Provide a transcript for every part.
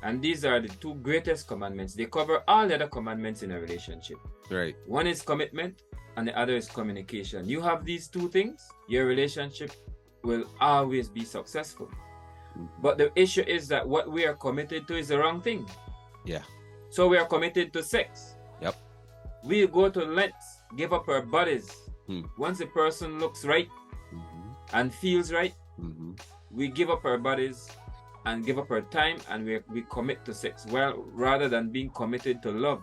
And these are the two greatest commandments. They cover all the other commandments in a relationship. Right. One is commitment and the other is communication. You have these two things, your relationship will always be successful. But the issue is that what we are committed to is the wrong thing. Yeah. So we are committed to sex. Yep. We go to lengths, give up our bodies. Once a person looks right and feels right, we give up our bodies and give up our time, and we commit to sex, well, rather than being committed to love.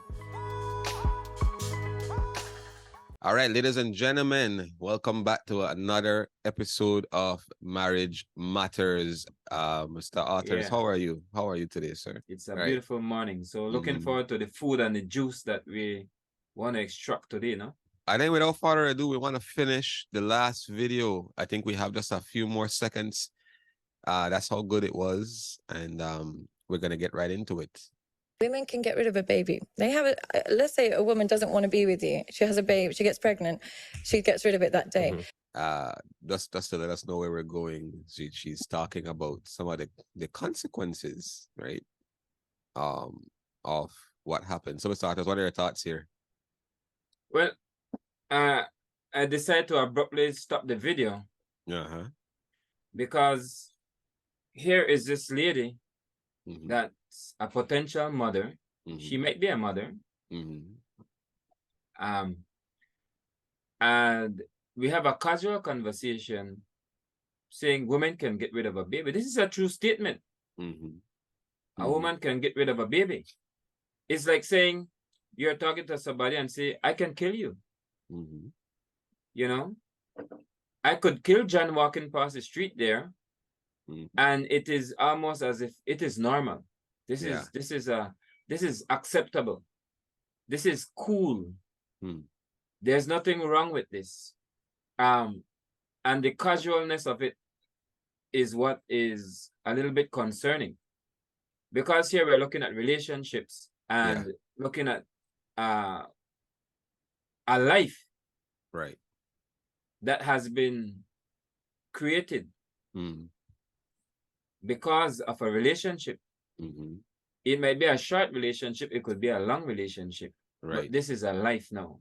All right, ladies and gentlemen, welcome back to another episode of Marriage Matters. Mr. Arthurs, how are you? How are you today, sir? It's a beautiful morning. So looking forward to the food and the juice that we want to extract today, no? I think without further ado, we want to finish the last video. I think we have just a few more seconds. That's how good it was. And we're going to get right into it. Women can get rid of a baby. They have let's say a woman doesn't want to be with you. She has a baby, she gets pregnant, she gets rid of it that day. Just to let us know where we're going, she's talking about some of the consequences, right? Of what happened. So, Mr. Arthurs, what are your thoughts here? Well, I decided to abruptly stop the video because here is this lady that's a potential mother. She might be a mother. And we have a casual conversation saying women can get rid of a baby. This is a true statement. A woman can get rid of a baby. It's like saying you're talking to somebody and say, I can kill you. You know, I could kill John walking past the street there. And it is almost as if it is normal. This is acceptable. This is cool. There's nothing wrong with this. And the casualness of it is what is a little bit concerning. Because here we're looking at relationships and looking at a life that has been created because of a relationship. It might be a short relationship, it could be a long relationship. But this is a life now.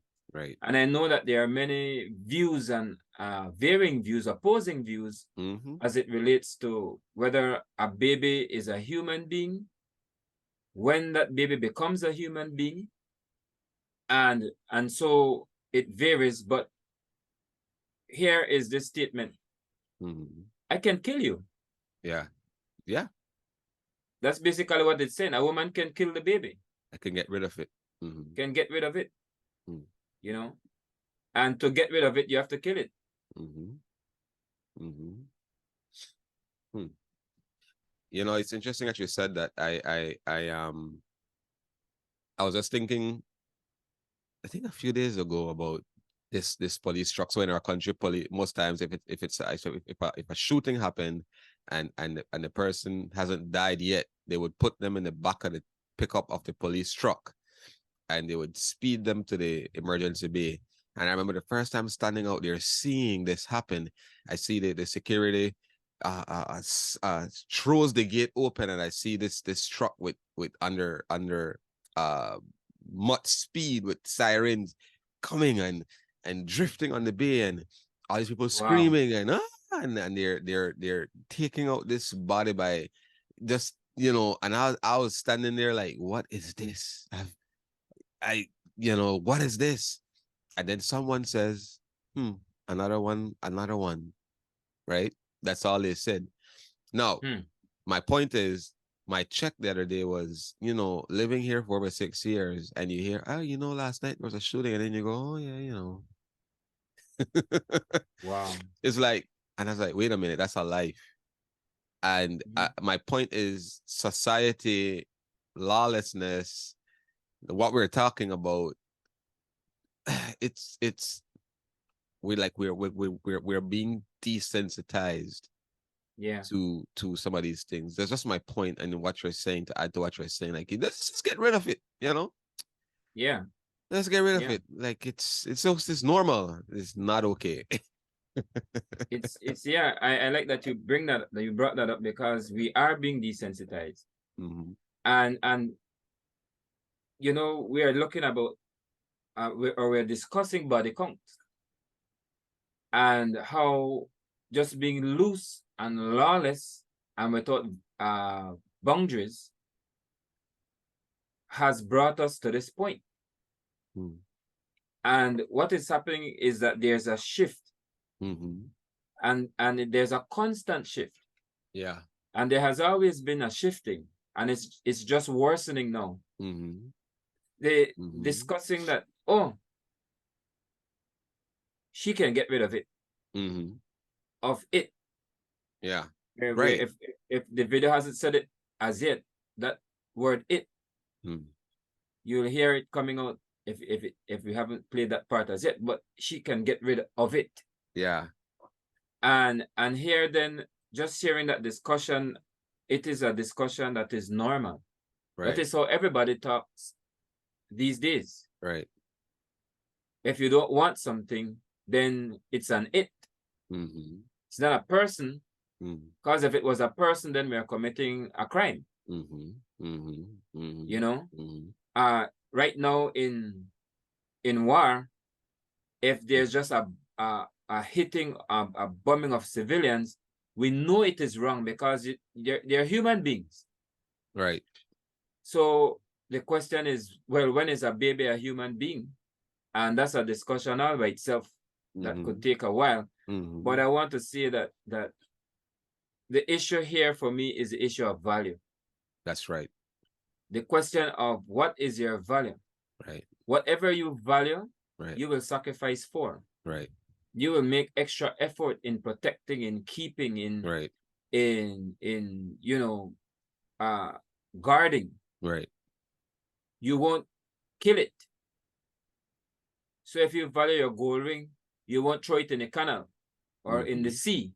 And I know that there are many views and varying views, opposing views, as it relates to whether a baby is a human being, when that baby becomes a human being, and so it varies. But here is this statement: I can kill you. Yeah. That's basically what it's saying. A woman can kill the baby. I can get rid of it. Can get rid of it. You know, and to get rid of it, you have to kill it. You know, it's interesting that you said that. I was just thinking, I think a few days ago, about this police truck. So in our country, most times if a shooting happened and the person hasn't died yet, they would put them in the back of the pickup of the police truck, and they would speed them to the emergency bay. And I remember the first time standing out there seeing this happen. I see the security throws the gate open, and I see this truck with under much speed, with sirens coming and drifting on the bay, and all these people screaming and they're taking out this body by just, you know. And I was standing there like, what is this? What is this? And then someone says, another one, right? That's all they said. Now, my point is, my check the other day was, living here for over 6 years, and you hear, last night there was a shooting, and then you go, oh yeah, Wow. It's like, and I was like, wait a minute, that's a life. And my point is, society, lawlessness, what we're talking about, we're being desensitized to some of these things. That's just my point, and what you're saying, to add to what you're saying, like, let's just get rid of it, let's get rid of it. Like, it's normal. It's not okay. I like that you brought that up, because we are being desensitized. And you know, we are looking about we're discussing body count and how just being loose and lawless and without boundaries has brought us to this point. And what is happening is that there's a shift, and there's a constant shift. Yeah. And there has always been a shifting, and it's just worsening now. They discussing that, oh, she can get rid of it. Of it. Yeah. Right. If the video hasn't said it as yet, that word it, you'll hear it coming out if we haven't played that part as yet, but she can get rid of it. Yeah. And here then, just sharing that discussion, it is a discussion that is normal. Right. That is how everybody talks these days. Right. If you don't want something, then it's an it. It's not a person, because if it was a person, then we are committing a crime. You know, right now in war, if there's just a hitting, a bombing of civilians, we know it is wrong because they're human beings. Right. So the question is, well, when is a baby a human being? And that's a discussion all by itself that could take a while. But I want to say that the issue here for me is the issue of value. That's right. The question of what is your value? Right. Whatever you value, right. you will sacrifice for. Right. You will make extra effort in protecting, in keeping, in right. in you know, guarding. Right. You won't kill it. So if you value your gold ring, you won't throw it in the canal or in the sea.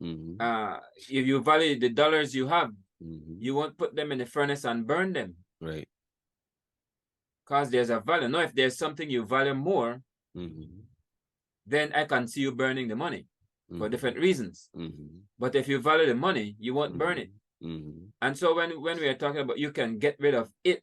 If you value the dollars you have, you won't put them in the furnace and burn them. Right. Because there's a value. Now, if there's something you value more, then I can see you burning the money for different reasons. But if you value the money, you won't burn it. And so when we are talking about you can get rid of it,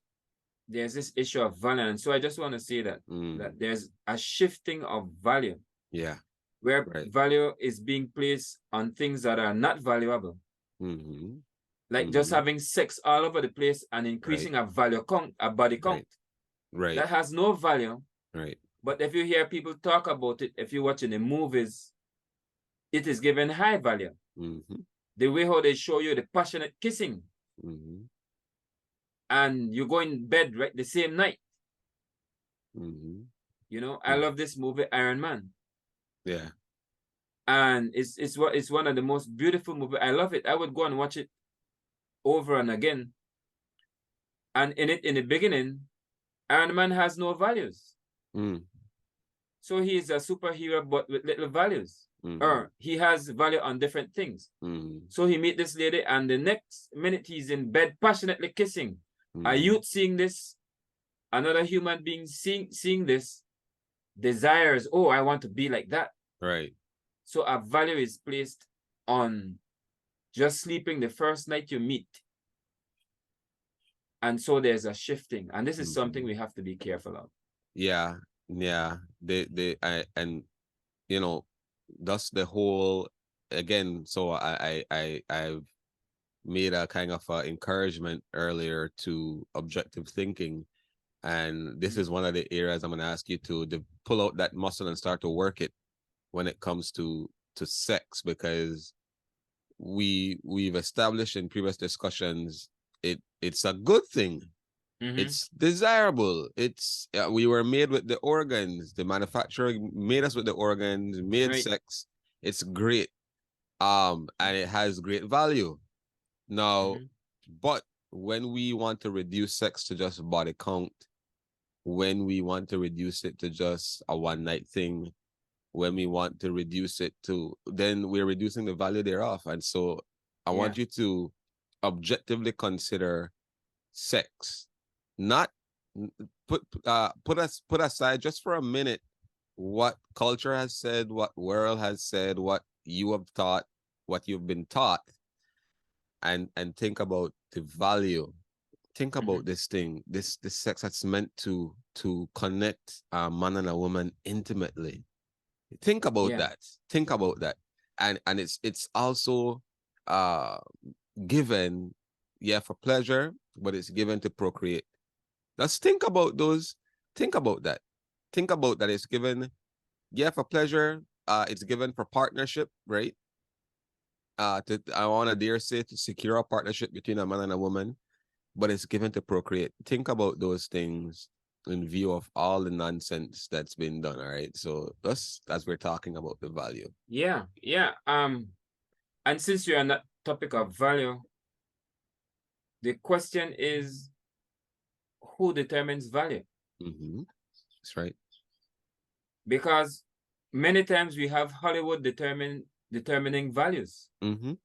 there's this issue of value. And so I just want to say that that there's a shifting of value. Yeah. Where value is being placed on things that are not valuable. Like just having sex all over the place and increasing a value count, a body count. Right. That has no value. Right. But if you hear people talk about it, if you're watching the movies, it is given high value. The way how they show you the passionate kissing. And you go in bed right the same night. You know, I love this movie, Iron Man. Yeah. And it's one of the most beautiful movies. I love it. I would go and watch it over and again. And in the beginning, Iron Man has no values. So he is a superhero, but with little values. Or he has value on different things. So he meet this lady, and the next minute he's in bed passionately kissing. A youth seeing this, another human being seeing this, desires, oh, I want to be like that. Right. So a value is placed on just sleeping the first night you meet. And so there's a shifting. And this is something we have to be careful of. Yeah. Yeah. And you know, that's the whole, again, so I've made a kind of encouragement earlier to objective thinking. And this is one of the areas I'm going to ask you to pull out that muscle and start to work it when it comes to sex, because we've established in previous discussions it's a good thing. It's desirable. It's we were made with the organs. The manufacturer made us with the organs, made sex. It's great. And it has great value. Now, but when we want to reduce sex to just body count, when we want to reduce it to just a one-night thing, when we want to reduce it to, then we're reducing the value thereof. And so I want you to objectively consider sex, not put aside just for a minute what culture has said, what world has said, what you have taught, what you've been taught, and think about the value. Think about this thing, this sex that's meant to connect a man and a woman intimately. Think about that. Think about that. And it's also given, yeah, for pleasure, but it's given to procreate. Let's think about those. Think about that. Think about that. It's given, yeah, for pleasure. It's given for partnership, right? I want to dare say to secure a partnership between a man and a woman, but it's given to procreate. Think about those things in view of all the nonsense that's been done. All right. So that's as we're talking about the value. Yeah, yeah. And since you're on that topic of value, the question is, who determines value? That's right. Because many times we have Hollywood determining values. And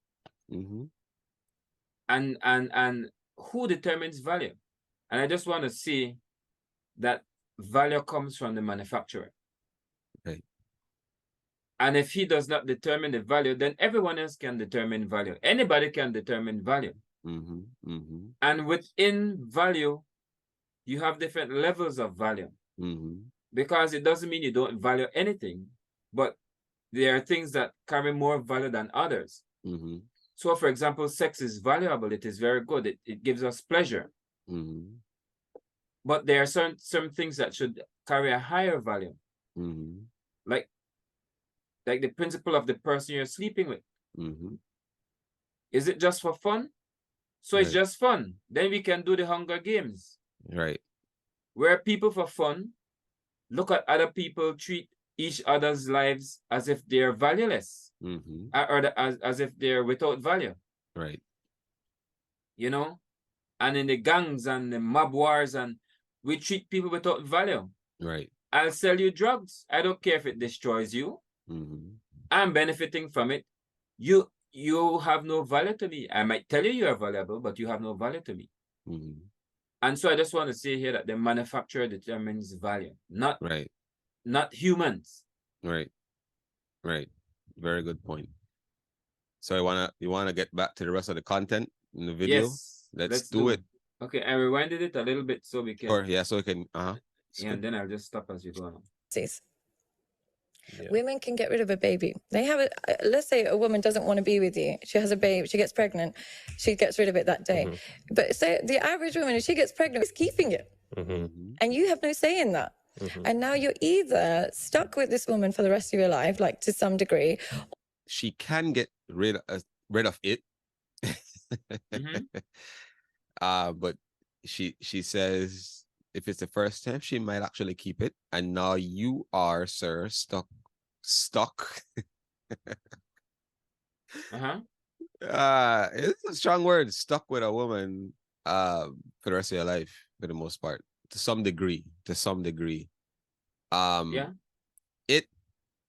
who determines value? And I just want to see that value comes from the manufacturer. Right. And if he does not determine the value, then everyone else can determine value. Anybody can determine value. And within value, you have different levels of value. Because it doesn't mean you don't value anything, but there are things that carry more value than others. So, for example, sex is valuable. It is very good. It gives us pleasure. But there are some things that should carry a higher value. Like the principle of the person you're sleeping with. Is it just for fun? So it's just fun. Then we can do the Hunger Games. Right. Where people for fun look at other people, treat each other's lives as if they're valueless, or as if they're without value. Right. You know? And in the gangs and the mob wars, and we treat people without value. Right. I'll sell you drugs. I don't care if it destroys you. I'm benefiting from it. You have no value to me. I might tell you you are valuable, but you have no value to me. And so I just want to say here that the manufacturer determines value, not humans. Right. Very good point. So you wanna get back to the rest of the content in the video? Yes. Let's do it. Okay, I rewinded it a little bit so we can. Sure, yeah, so we can Yeah, and then I'll just stop as we go on. Yeah. Women can get rid of a baby. They have let's say a woman doesn't want to be with you. She has a baby, she gets pregnant, she gets rid of it that day. But say the average woman, if she gets pregnant, is keeping it. And you have no say in that. And now you're either stuck with this woman for the rest of your life, like to some degree. She can get rid of it. But she says if it's the first time, she might actually keep it. And now you are, sir, stuck. It's a strong word. Stuck with a woman for the rest of your life, for the most part, to some degree. Yeah. It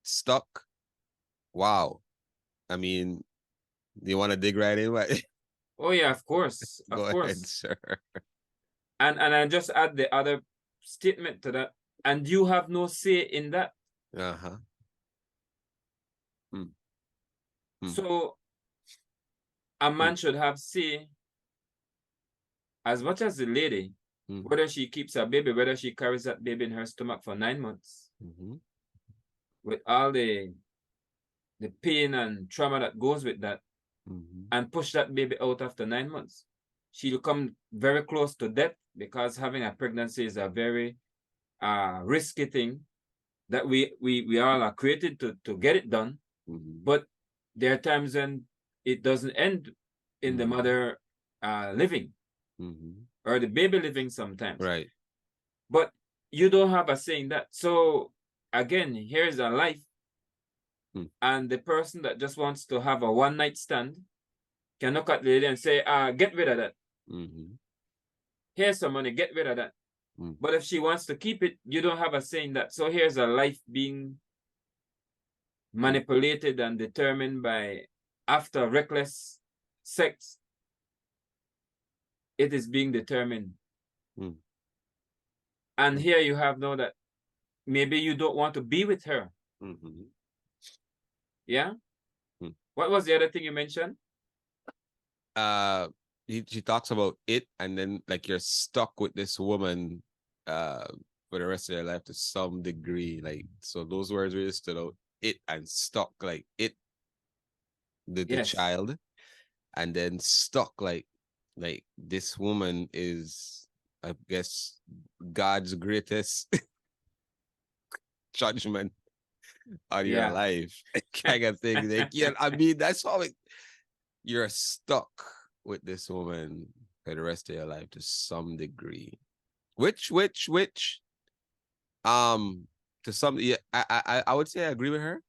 stuck. Wow. I mean, you want to dig right in? Right? Oh yeah, of course. Go ahead, sir. And I just add the other statement to that. And you have no say in that. So a man should have say as much as the lady, whether she keeps her baby, whether she carries that baby in her stomach for 9 months, with all the pain and trauma that goes with that, and push that baby out after 9 months. She'll come very close to death, because having a pregnancy is a very risky thing that we all are created to get it done. But there are times when it doesn't end in the mother living or the baby living sometimes. Right. But you don't have a say in that. So again, here's a life. And the person that just wants to have a one-night stand can look at the lady and say, get rid of that. Here's some money, get rid of that. But if she wants to keep it, you don't have a say in that. So here's a life being manipulated and determined by, after reckless sex, it is being determined. And here you have now that maybe you don't want to be with her. Yeah? What was the other thing you mentioned? she talks about it, and then like you're stuck with this woman for the rest of your life to some degree. Like, so those words really stood out. It and stuck, like it, the Yes. child, and then stuck, like this woman is, I guess, God's greatest judgment on your Yeah. life, kind of thing. Like, yeah, I mean, that's how you're stuck with this woman for the rest of your life to some degree. Which, to some, yeah, I would say I agree with her.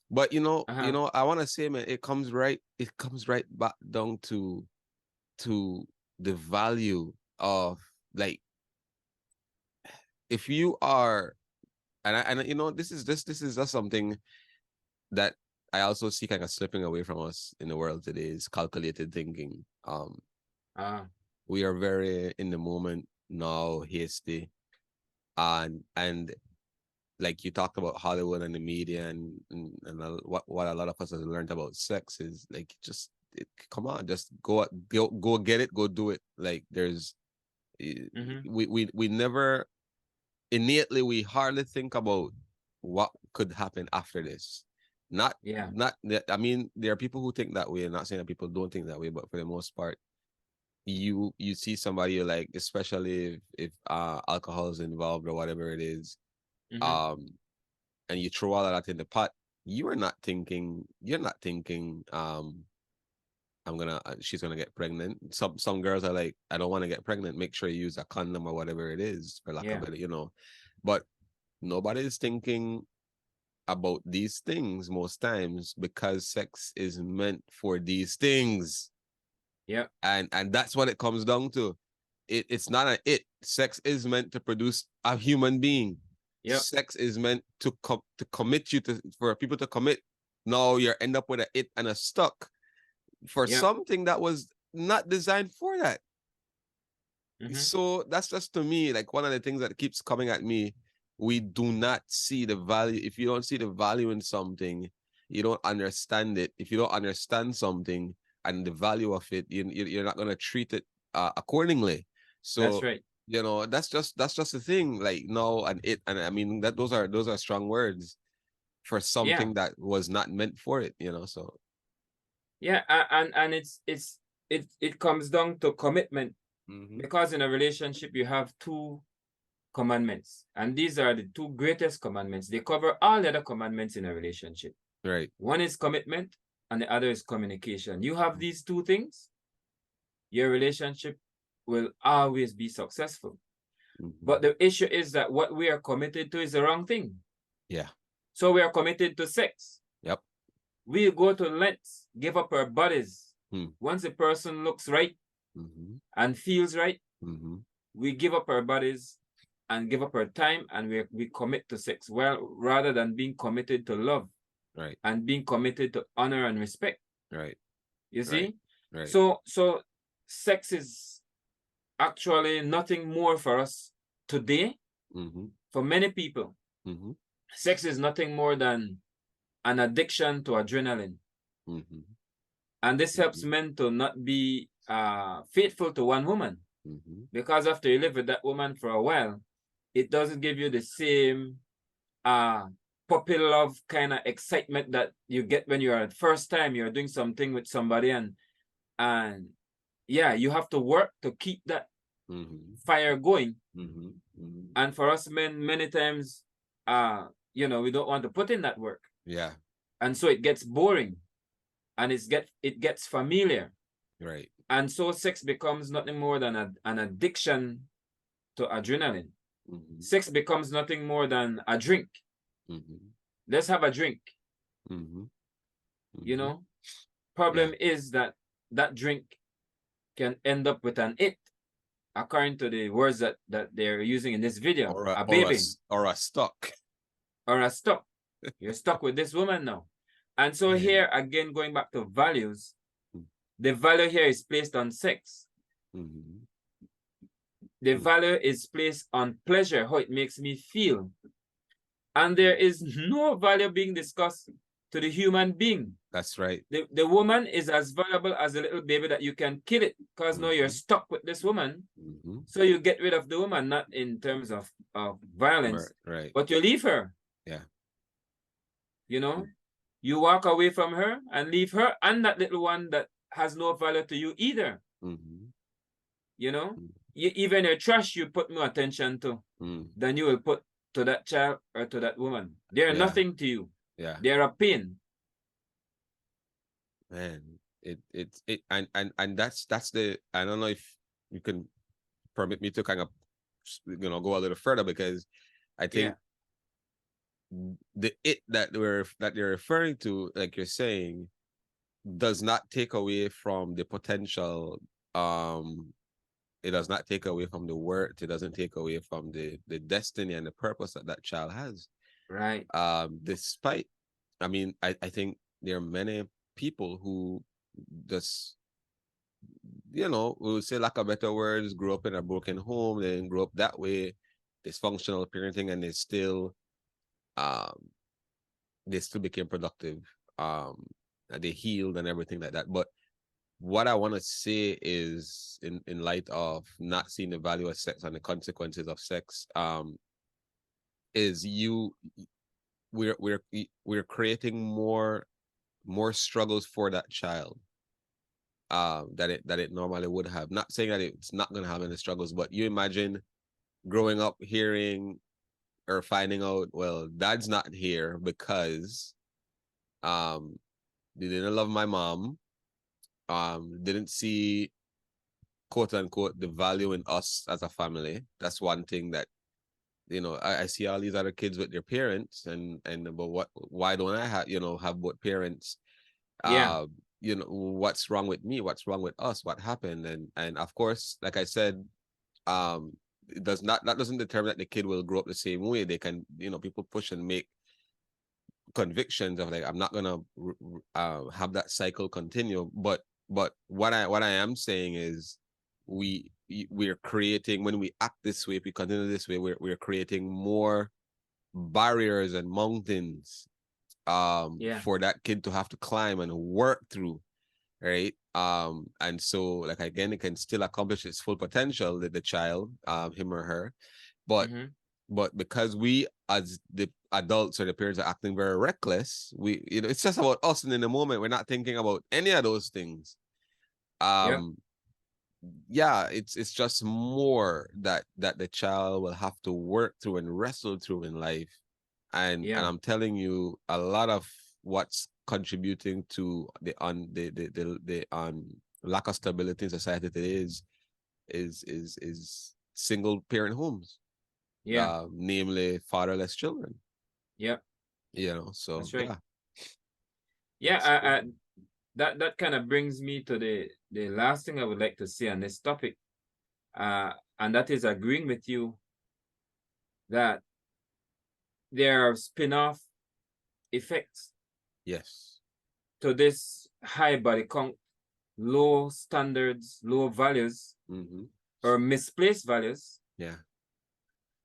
But you know, I want to say, man, it comes right back down to the value of, like, if you are, and you know, this is just something that I also see kind of slipping away from us in the world today, is calculated thinking. We are very in the moment now, hasty, and like you talked about Hollywood and the media, and what a lot of us have learned about sex is like, just come on, just go get it, go do it. Like, there's we never innately, we hardly think about what could happen after this. Not I mean, there are people who think that way. I'm not saying that people don't think that way, but for the most part, you see somebody you like, especially if alcohol is involved or whatever it is, and you throw all of that in the pot, you're not thinking she's gonna get pregnant. Some girls are like, I don't want to get pregnant, make sure you use a condom or whatever it is, for lack of it, you know. But nobody's thinking about these things most times, because sex is meant for these things. Yeah. And that's what it comes down to. It's not an it. Sex is meant to produce a human being. Yep. Sex is meant to commit you to, for people to commit. Now you end up with a it and a stuck for something that was not designed for that. So that's just, to me, like, one of the things that keeps coming at me. We do not see the value. If you don't see the value in something, you don't understand it. If you don't understand something and the value of it, you're not going to treat it accordingly. So that's right. You know, that's just the thing. Like, no, and it, and I mean, that those are strong words for something that was not meant for it. You know, so and it comes down to commitment, because in a relationship you have two commandments, and these are the two greatest commandments. They cover all the other commandments in a relationship. Right. One is commitment and the other is communication. You have these two things, your relationship will always be successful. But the issue is that what we are committed to is the wrong thing. Yeah. So we are committed to sex. Yep. We go to lengths, give up our bodies. Once a person looks right and feels right, we give up our bodies and give up our time, and we commit to sex. Well, rather than being committed to love, right, and being committed to honor and respect, right. You see, right. So sex is actually nothing more for us today. For many people, sex is nothing more than an addiction to adrenaline, and this helps men to not be faithful to one woman, because after you live with that woman for a while, it doesn't give you the same puppy love kind of excitement that you get when you're at first time you're doing something with somebody, and yeah, you have to work to keep that fire going. And for us men, many times, you know, we don't want to put in that work. Yeah. And so it gets boring, and it gets familiar. Right. And so sex becomes nothing more than an addiction to adrenaline. Sex becomes nothing more than a drink. Let's have a drink. You know, problem is that drink can end up with an it, according to the words that they're using in this video. Or a baby. Or a stuck. Or a stuck. You're stuck with this woman now. And so here, again, going back to values, the value here is placed on sex. The value is placed on pleasure, how it makes me feel. And there is no value being discussed to the human being. That's right. The woman is as valuable as a little baby that you can kill it because now you're stuck with this woman. So you get rid of the woman, not in terms of violence, right? But you leave her. Yeah. You know, you walk away from her and leave her and that little one that has no value to you either. You know, even your trash you put more attention to than you will put to that child or to that woman. They're nothing to you. Yeah. They're a pain. Man, and that's the, I don't know if you can permit me to kind of, you know, go a little further, because I think the that you're referring to, like you're saying, does not take away from the potential. It does not take away from the worth. It doesn't take away from the destiny and the purpose that child has. Right. Despite, I mean, I think there are many people who just, you know, we would say, lack of better words, grew up in a broken home, then grew up that way, dysfunctional parenting, and they still became productive. They healed and everything like that. But what I want to say is, in light of not seeing the value of sex and the consequences of sex, is we're creating more struggles for that child that it normally would have. Not saying that it's not going to have any struggles, but you imagine growing up hearing or finding out, well, dad's not here because they didn't love my mom, didn't see, quote unquote, the value in us as a family. That's one thing that, you know, I see all these other kids with their parents, but why don't I have both parents? You know, what's wrong with me? What's wrong with us? What happened? And of course, like I said, it doesn't determine that the kid will grow up the same way. They can, you know, people push and make convictions of, like, I'm not gonna have that cycle continue. But what I am saying is, we're creating, when we act this way, if we continue this way, we're creating more barriers and mountains for that kid to have to climb and work through, right? And so, like, again, it can still accomplish its full potential, the child, him or her, but because we as the adults or the parents are acting very reckless, you know, it's just about us, and in the moment we're not thinking about any of those things. Yeah, it's just more that the child will have to work through and wrestle through in life. And I'm telling you, a lot of what's contributing to the lack of stability in society today is single parent homes. Namely fatherless children. You know, so that's right. That kind of brings me to the last thing I would like to say on this topic, and that is agreeing with you that there are spin-off effects to this high body count, low standards, low values, or misplaced values.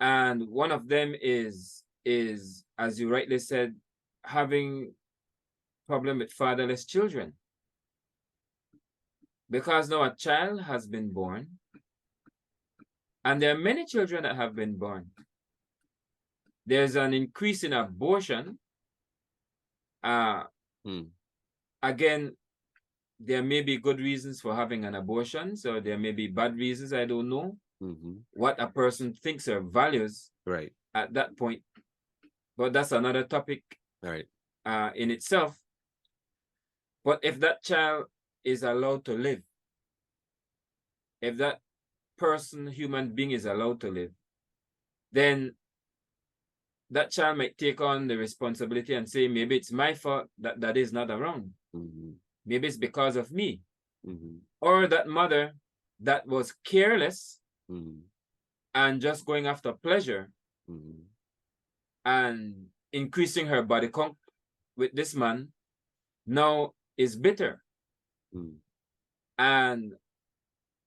And one of them is, as you rightly said, having problem with fatherless children. Because now a child has been born, and there are many children that have been born. There's an increase in abortion. Again, there may be good reasons for having an abortion, so there may be bad reasons. I don't know what a person thinks or values at that point, but that's another topic in itself. But if that child is allowed to live, if that person, human being, is allowed to live, then that child might take on the responsibility and say, maybe it's my fault that that is not around. Maybe it's because of me. Or that mother that was careless and just going after pleasure and increasing her body count with this man now is bitter and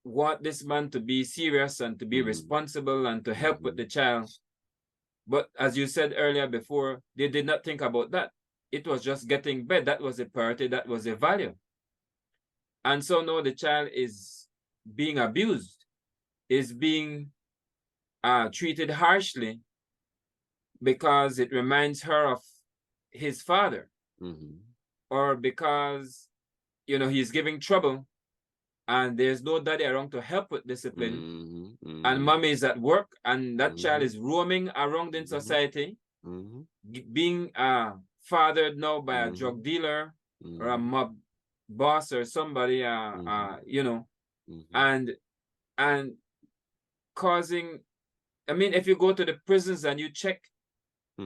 want this man to be serious and to be responsible and to help with the child. But as you said earlier before, they did not think about that. it was just getting bed. That was a priority, that was a value. And so now the child is being abused, is being treated harshly because it reminds her of his father, or because, you know, he's giving trouble and there's no daddy around to help with discipline, and mommy is at work, and that child is roaming around in society, being fathered now by a drug dealer or a mob boss or somebody, you know, and causing, I mean, if you go to the prisons and you check,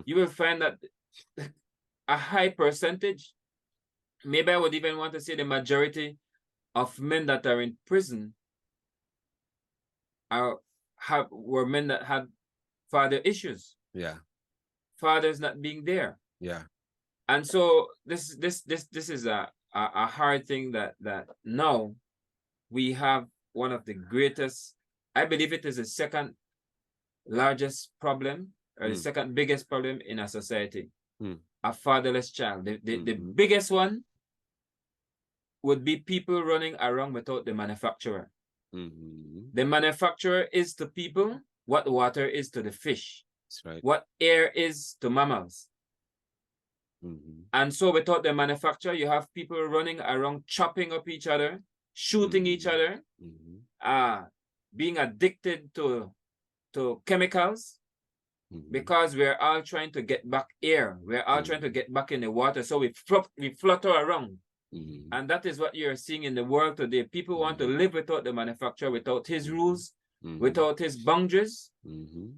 you will find that a high percentage, maybe I would even want to say the majority of men that are in prison were men that had father issues. Yeah. Fathers not being there. Yeah. And so this is a hard thing that now we have one of the greatest, I believe it is the second largest problem, or the second biggest problem in our society. A fatherless child. The biggest one would be people running around without the manufacturer. The manufacturer is to people what water is to the fish. That's right. What air is to mammals. And so without the manufacturer, you have people running around chopping up each other, shooting each other, being addicted to chemicals, because we're all trying to get back air. We're all trying to get back in the water. So we flutter around. And that is what you're seeing in the world today. People want to live without the manufacturer, without his rules, without his boundaries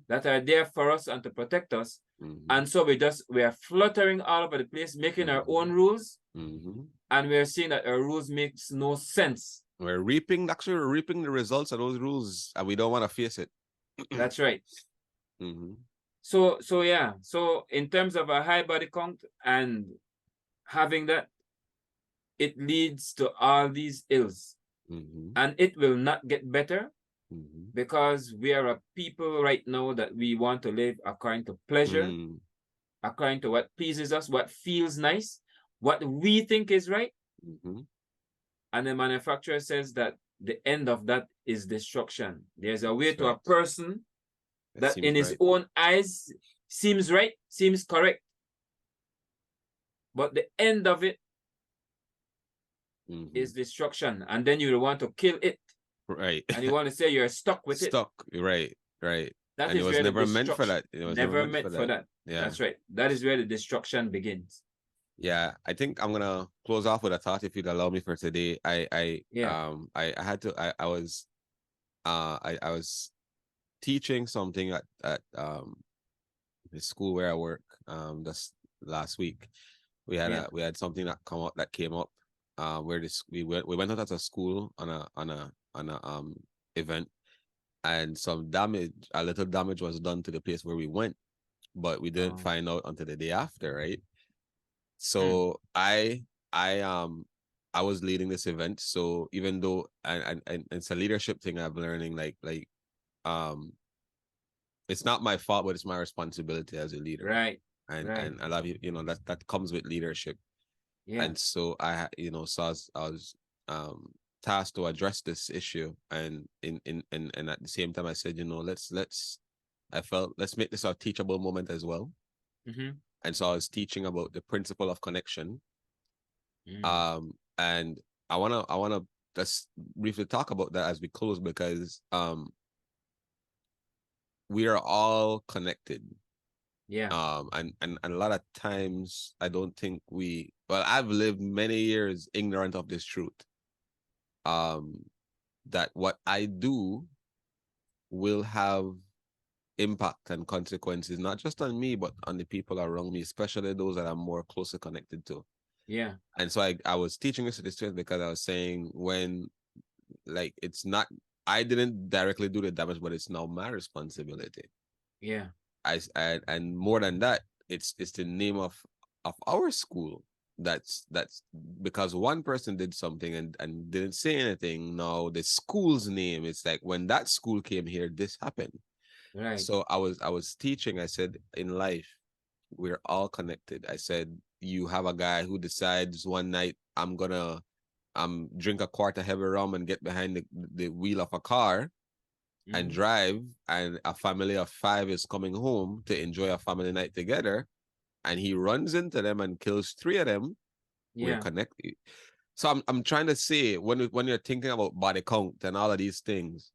that are there for us and to protect us. And so we are fluttering all over the place, making our own rules. And we're seeing that our rules makes no sense. We're reaping the results of those rules, and we don't want to face it. That's right. So yeah. So in terms of a high body count and having that, it leads to all these ills. And it will not get better, because we are a people right now that we want to live according to pleasure, according to what pleases us, what feels nice, what we think is right. And the manufacturer says that the end of that is destruction. There's a way to a person that in his own eyes seems right, seems correct. But the end of it is destruction. And then you want to kill it. Right. And you want to say you're stuck with it. Right. That and is it was never meant for that. It was never meant for that. Yeah. That's right. That is where the destruction begins. Yeah, I think I'm gonna close off with a thought, if you'd allow me, for today. I was teaching something at the school where I work this last week. We had something that came up where we went out as a school on a event, and a little damage was done to the place where we went, but we didn't find out until the day after, right? So I was leading this event. So even though and it's a leadership thing I'm learning, like it's not my fault, but it's my responsibility as a leader. Right. And I love you know, that comes with leadership. Yeah. And so I was tasked to address this issue, and at the same time I said, you know, let's make this a teachable moment as well. And so I was teaching about the principle of connection. And I wanna just briefly talk about that as we close, because we are all connected. Yeah. And a lot of times I don't think I've lived many years ignorant of this truth. That what I do will have impact and consequences, not just on me, but on the people around me, especially those that I'm more closely connected to. Yeah. And so I was teaching this to the students, because I was saying, when, like, it's not, I didn't directly do the damage, but it's now my responsibility. Yeah. And more than that, it's the name of our school. That's because one person did something and didn't say anything. Now the school's name, it's like, when that school came here, this happened. Right. So I was teaching. I said, in life, we're all connected. I said, you have a guy who decides one night, I'm gonna drink a quart of heavy rum and get behind the wheel of a car and drive, and a family of 5 is coming home to enjoy a family night together, and he runs into them and kills 3 of them. We're connected. So I'm trying to say, when you're thinking about body count and all of these things,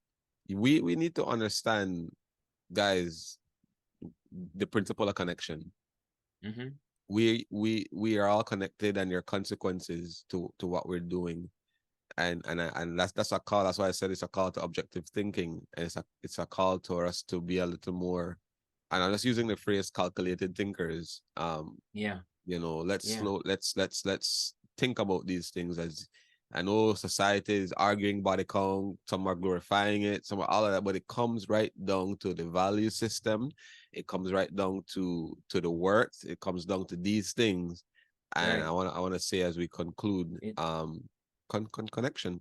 we need to understand, guys, the principle of connection. We are all connected, and there are consequences to what we're doing, and that's a call. That's why I said it's a call to objective thinking, and it's a call to us to be a little more, and I'm just using the phrase calculated thinkers. Let's think about these things. As I know society is arguing body count, some are glorifying it, some are all of that, but it comes right down to the value system. It comes right down to the worth. It comes down to these things. And I wanna say, as we conclude, connection,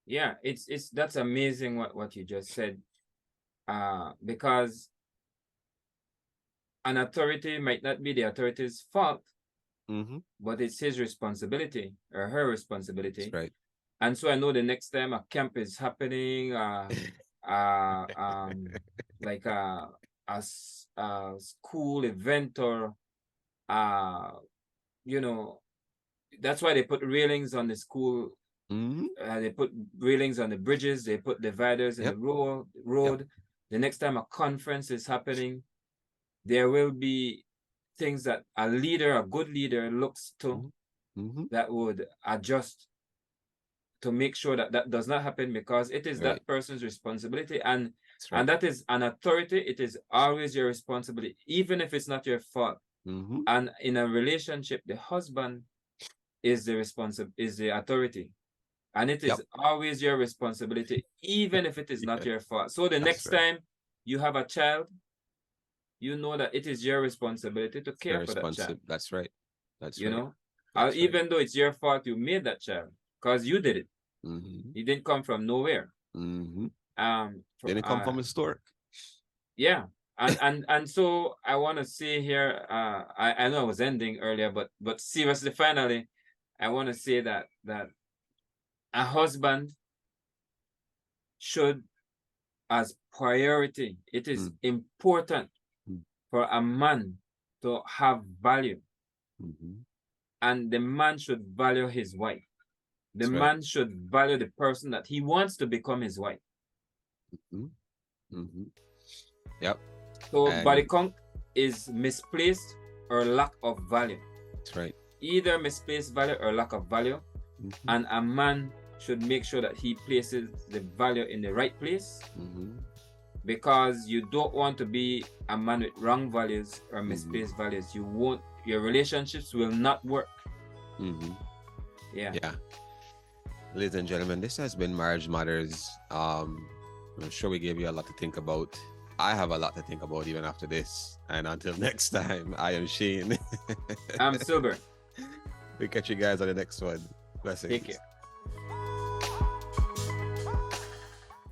Yeah, that's amazing what you just said. Because an authority might not be the authority's fault, but it's his responsibility or her responsibility. That's right. And so I know the next time a camp is happening, like a school event, or that's why they put railings on the school. They put railings on the bridges. They put dividers in the road. The next time a conference is happening, there will be things that a good leader looks to that would adjust to make sure that does not happen, because it is that person's responsibility. And that is an authority. It is always your responsibility, even if it's not your fault. And in a relationship, the husband is the authority. And it is always your responsibility, even if it is not your fault. So the next time you have a child, you know that it is your responsibility to care for that child. That's right. That's you right. know, even though it's your fault, you made that child because you did it. It didn't come from nowhere. Didn't come from a store. Yeah. And so I want to say here, I know I was ending earlier, but seriously, finally, I want to say that a husband should, as priority, it is important for a man to have value. And the man should value his wife. The man should value the person that he wants to become his wife. Yep. So body count is misplaced or lack of value. That's right. Either misplaced value or lack of value. And a man should make sure that he places the value in the right place. Because you don't want to be a man with wrong values or misplaced values. Your relationships will not work. Yeah. Ladies and gentlemen, this has been Marriage Matters. I'm sure we gave you a lot to think about. I have a lot to think about even after this. And until next time, I am Shane. I'm Sylburn. We'll catch you guys on the next one. Blessings. Take care.